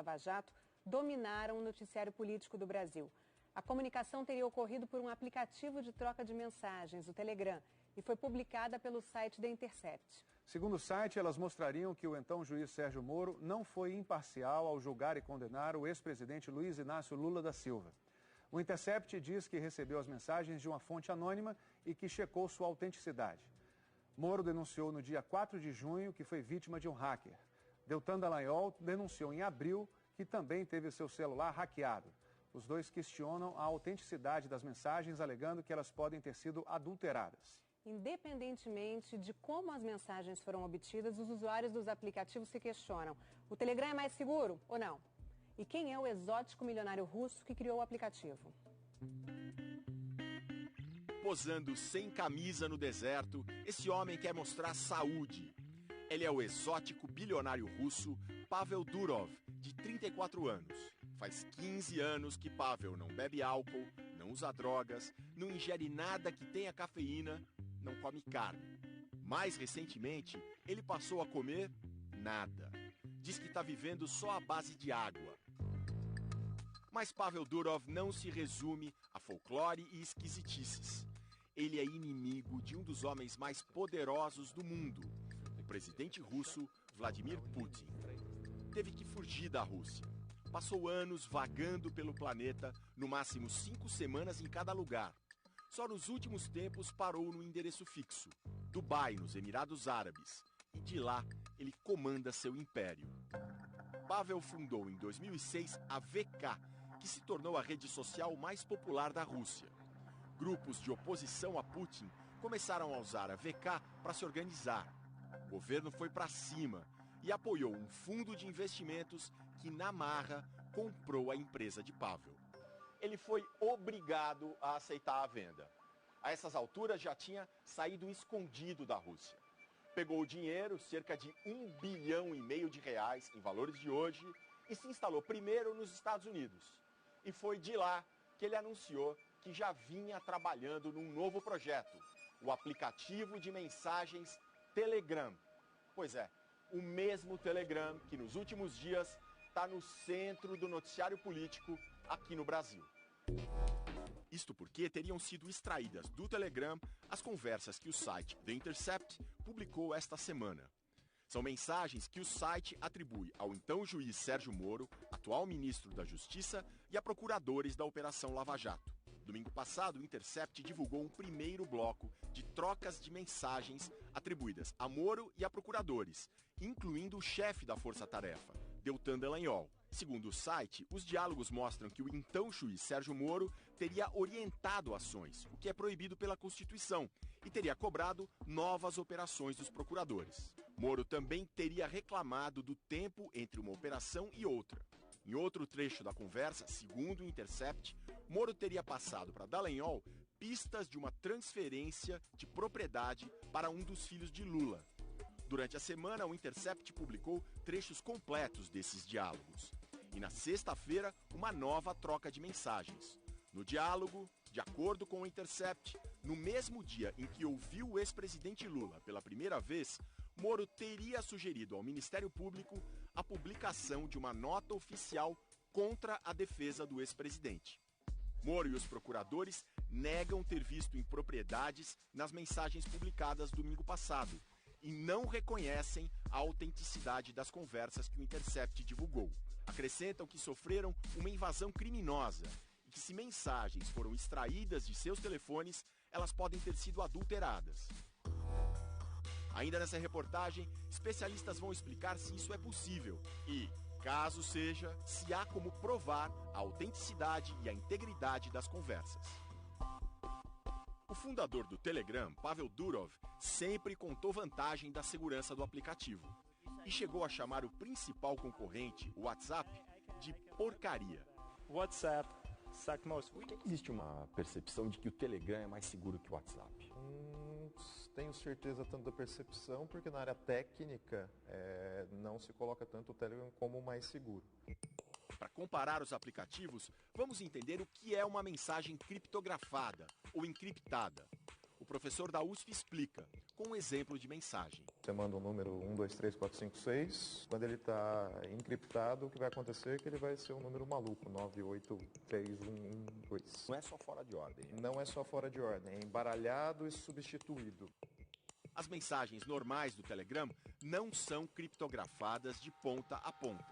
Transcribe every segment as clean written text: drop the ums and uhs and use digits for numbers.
Lava Jato dominaram o noticiário político do Brasil. A comunicação teria ocorrido por um aplicativo de troca de mensagens, o Telegram, e foi publicada pelo site The Intercept. Segundo o site, elas mostrariam que o então juiz Sérgio Moro não foi imparcial ao julgar e condenar o ex-presidente Luiz Inácio Lula da Silva. O Intercept diz que recebeu as mensagens de uma fonte anônima e que checou sua autenticidade. Moro denunciou no dia 4 de junho que foi vítima de um hacker. Deltan Dallagnol denunciou em abril que também teve seu celular hackeado. Os dois questionam a autenticidade das mensagens, alegando que elas podem ter sido adulteradas. Independentemente de como as mensagens foram obtidas, os usuários dos aplicativos se questionam: o Telegram é mais seguro ou não? E quem é o exótico milionário russo que criou o aplicativo? Posando sem camisa no deserto, esse homem quer mostrar saúde. Ele é o exótico bilionário russo Pavel Durov, de 34 anos. Faz 15 anos que Pavel não bebe álcool, não usa drogas, não ingere nada que tenha cafeína, não come carne. Mais recentemente, ele passou a comer nada. Diz que está vivendo só à base de água. Mas Pavel Durov não se resume a folclore e esquisitices. Ele é inimigo de um dos homens mais poderosos do mundo, o presidente russo Vladimir Putin. Teve que fugir da Rússia. Passou anos vagando pelo planeta, no máximo 5 semanas em cada lugar. Só nos últimos tempos parou no endereço fixo, Dubai, nos Emirados Árabes. E de lá, ele comanda seu império. Pavel fundou em 2006 a VK, que se tornou a rede social mais popular da Rússia. Grupos de oposição a Putin começaram a usar a VK para se organizar. O governo foi para cima e apoiou um fundo de investimentos que, na marra, comprou a empresa de Pavel. Ele foi obrigado a aceitar a venda. A essas alturas já tinha saído escondido da Rússia. Pegou o dinheiro, cerca de R$1,5 bilhão de reais em valores de hoje, e se instalou primeiro nos Estados Unidos. E foi de lá que ele anunciou que já vinha trabalhando num novo projeto, o aplicativo de mensagens Telegram. Pois é, o mesmo Telegram que nos últimos dias está no centro do noticiário político aqui no Brasil. Isto porque teriam sido extraídas do Telegram as conversas que o site The Intercept publicou esta semana. São mensagens que o site atribui ao então juiz Sérgio Moro, atual ministro da Justiça, e a procuradores da Operação Lava Jato. Domingo passado, o Intercept divulgou um primeiro bloco de trocas de mensagens atribuídas a Moro e a procuradores, incluindo o chefe da força-tarefa, Deltan Dallagnol. Segundo o site, os diálogos mostram que o então juiz Sérgio Moro teria orientado ações, o que é proibido pela Constituição, e teria cobrado novas operações dos procuradores. Moro também teria reclamado do tempo entre uma operação e outra. Em outro trecho da conversa, segundo o Intercept, Moro teria passado para Dallagnol pistas de uma transferência de propriedade para um dos filhos de Lula. Durante a semana, o Intercept publicou trechos completos desses diálogos. E na sexta-feira, uma nova troca de mensagens. No diálogo, de acordo com o Intercept, no mesmo dia em que ouviu o ex-presidente Lula pela primeira vez, Moro teria sugerido ao Ministério Público a publicação de uma nota oficial contra a defesa do ex-presidente. Moro e os procuradores negam ter visto impropriedades nas mensagens publicadas domingo passado e não reconhecem a autenticidade das conversas que o Intercept divulgou. Acrescentam que sofreram uma invasão criminosa e que, se mensagens foram extraídas de seus telefones, elas podem ter sido adulteradas. Ainda nessa reportagem, especialistas vão explicar se isso é possível e, caso seja, se há como provar a autenticidade e a integridade das conversas. O fundador do Telegram, Pavel Durov, sempre contou vantagem da segurança do aplicativo e chegou a chamar o principal concorrente, o WhatsApp, de porcaria. WhatsApp sucked most. Por que existe uma percepção de que o Telegram é mais seguro que o WhatsApp? Tenho certeza tanto da percepção, porque na área técnica não se coloca tanto o Telegram como o mais seguro. Para comparar os aplicativos, vamos entender o que é uma mensagem criptografada ou encriptada. O professor da USP explica, com um exemplo de mensagem. Você manda um número 1, 2, 3, 4, 5, 6. Quando ele está encriptado, o que vai acontecer é que ele vai ser um número maluco, 9, 8, 3, 1, 1, 2. Não é só fora de ordem. Não é só fora de ordem, é embaralhado e substituído. As mensagens normais do Telegram não são criptografadas de ponta a ponta.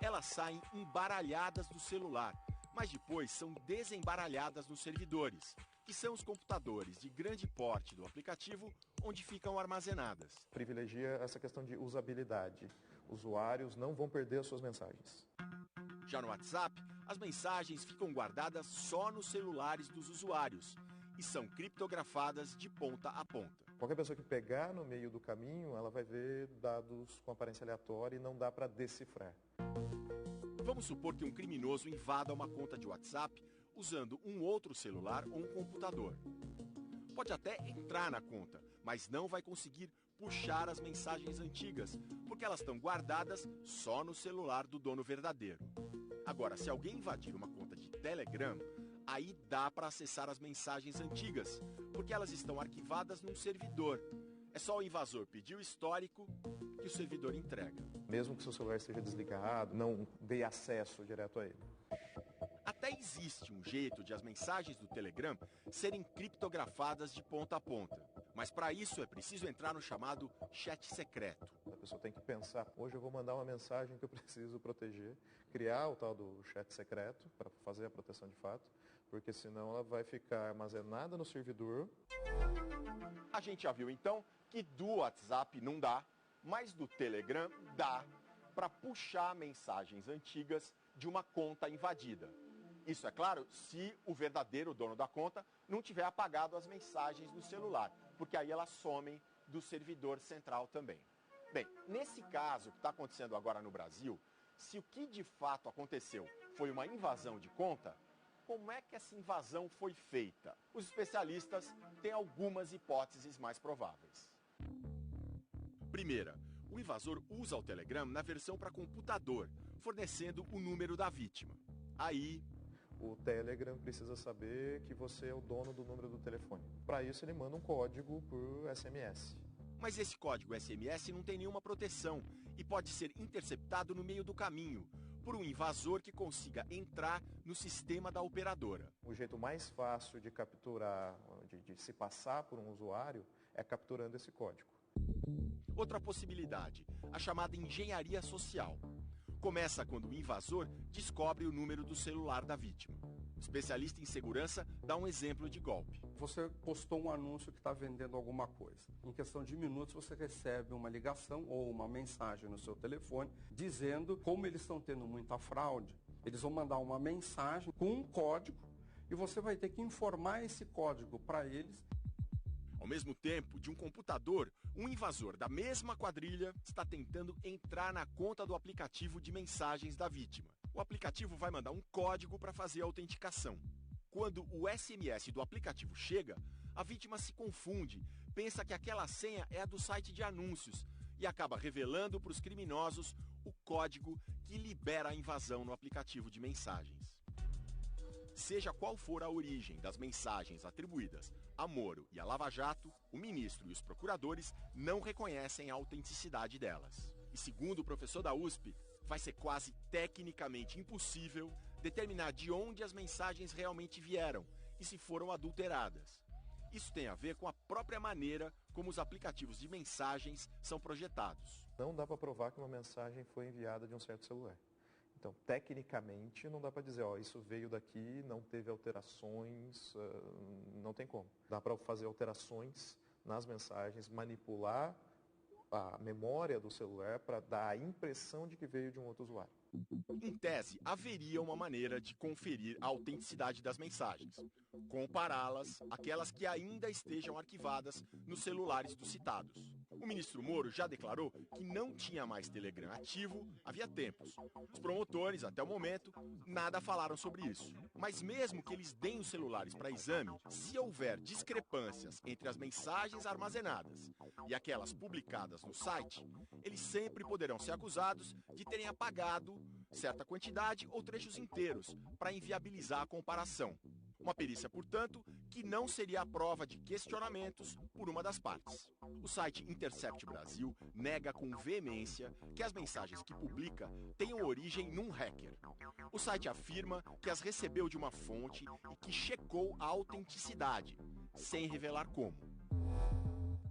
Elas saem embaralhadas do celular, mas depois são desembaralhadas nos servidores, que são os computadores de grande porte do aplicativo onde ficam armazenadas. Privilegia essa questão de usabilidade. Usuários não vão perder as suas mensagens. Já no WhatsApp, as mensagens ficam guardadas só nos celulares dos usuários e são criptografadas de ponta a ponta. Qualquer pessoa que pegar no meio do caminho, ela vai ver dados com aparência aleatória e não dá para decifrar. Vamos supor que um criminoso invada uma conta de WhatsApp usando um outro celular ou um computador. Pode até entrar na conta, mas não vai conseguir puxar as mensagens antigas, porque elas estão guardadas só no celular do dono verdadeiro. Agora, se alguém invadir uma conta de Telegram, aí dá para acessar as mensagens antigas, porque elas estão arquivadas num servidor. É só o invasor pedir o histórico que o servidor entrega. Mesmo que seu celular esteja desligado, não dê acesso direto a ele. Até existe um jeito de as mensagens do Telegram serem criptografadas de ponta a ponta. Mas para isso é preciso entrar no chamado chat secreto. A pessoa tem que pensar, hoje eu vou mandar uma mensagem que eu preciso proteger, criar o tal do chat secreto para fazer a proteção de fato, porque senão ela vai ficar armazenada no servidor. A gente já viu então que do WhatsApp não dá, mas do Telegram dá para puxar mensagens antigas de uma conta invadida. Isso é claro se o verdadeiro dono da conta não tiver apagado as mensagens no celular, porque aí elas somem do servidor central também. Bem, nesse caso que está acontecendo agora no Brasil, se o que de fato aconteceu foi uma invasão de conta, como é que essa invasão foi feita? Os especialistas têm algumas hipóteses mais prováveis. Primeira, o invasor usa o Telegram na versão para computador, fornecendo o número da vítima. Aí, o Telegram precisa saber que você é o dono do número do telefone. Para isso, ele manda um código por SMS. Mas esse código SMS não tem nenhuma proteção e pode ser interceptado no meio do caminho por um invasor que consiga entrar no sistema da operadora. O jeito mais fácil de capturar, de se passar por um usuário, é capturando esse código. Outra possibilidade, a chamada engenharia social. Começa quando o invasor descobre o número do celular da vítima. O especialista em segurança dá um exemplo de golpe. Você postou um anúncio que está vendendo alguma coisa. Em questão de minutos você recebe uma ligação ou uma mensagem no seu telefone dizendo como eles estão tendo muita fraude. Eles vão mandar uma mensagem com um código e você vai ter que informar esse código para eles. Ao mesmo tempo, de um computador, um invasor da mesma quadrilha está tentando entrar na conta do aplicativo de mensagens da vítima. O aplicativo vai mandar um código para fazer a autenticação. Quando o SMS do aplicativo chega, a vítima se confunde, pensa que aquela senha é a do site de anúncios e acaba revelando para os criminosos o código que libera a invasão no aplicativo de mensagens. Seja qual for a origem das mensagens atribuídas a Moro e a Lava Jato, o ministro e os procuradores não reconhecem a autenticidade delas. E segundo o professor da USP, vai ser quase tecnicamente impossível determinar de onde as mensagens realmente vieram e se foram adulteradas. Isso tem a ver com a própria maneira como os aplicativos de mensagens são projetados. Não dá para provar que uma mensagem foi enviada de um certo celular. Então, tecnicamente, não dá para dizer, isso veio daqui, não teve alterações, não tem como. Dá para fazer alterações nas mensagens, manipular a memória do celular para dar a impressão de que veio de um outro usuário. Em tese, haveria uma maneira de conferir a autenticidade das mensagens, compará-las àquelas que ainda estejam arquivadas nos celulares dos citados. O ministro Moro já declarou que não tinha mais Telegram ativo havia tempos. Os promotores, até o momento, nada falaram sobre isso. Mas mesmo que eles deem os celulares para exame, se houver discrepâncias entre as mensagens armazenadas e aquelas publicadas no site, eles sempre poderão ser acusados de terem apagado certa quantidade ou trechos inteiros para inviabilizar a comparação. Uma perícia, portanto, que não seria a prova de questionamentos por uma das partes. O site Intercept Brasil nega com veemência que as mensagens que publica tenham origem num hacker. O site afirma que as recebeu de uma fonte e que checou a autenticidade, sem revelar como.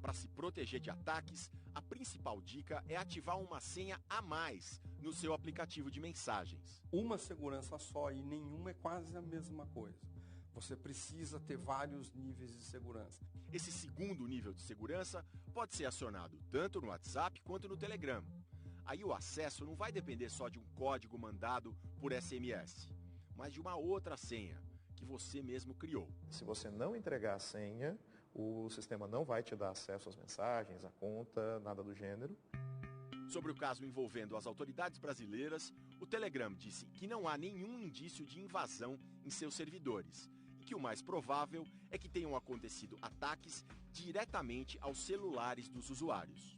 Para se proteger de ataques, a principal dica é ativar uma senha a mais no seu aplicativo de mensagens. Uma segurança só e nenhuma é quase a mesma coisa. Você precisa ter vários níveis de segurança. Esse segundo nível de segurança pode ser acionado tanto no WhatsApp quanto no Telegram. Aí o acesso não vai depender só de um código mandado por SMS, mas de uma outra senha que você mesmo criou. Se você não entregar a senha, o sistema não vai te dar acesso às mensagens, à conta, nada do gênero. Sobre o caso envolvendo as autoridades brasileiras, o Telegram disse que não há nenhum indício de invasão em seus servidores e que o mais provável é que tenham acontecido ataques diretamente aos celulares dos usuários.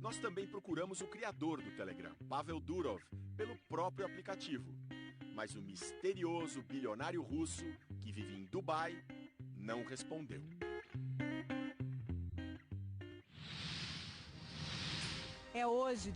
Nós também procuramos o criador do Telegram, Pavel Durov, pelo próprio aplicativo. Mas o misterioso bilionário russo, que vive em Dubai, não respondeu. É hoje,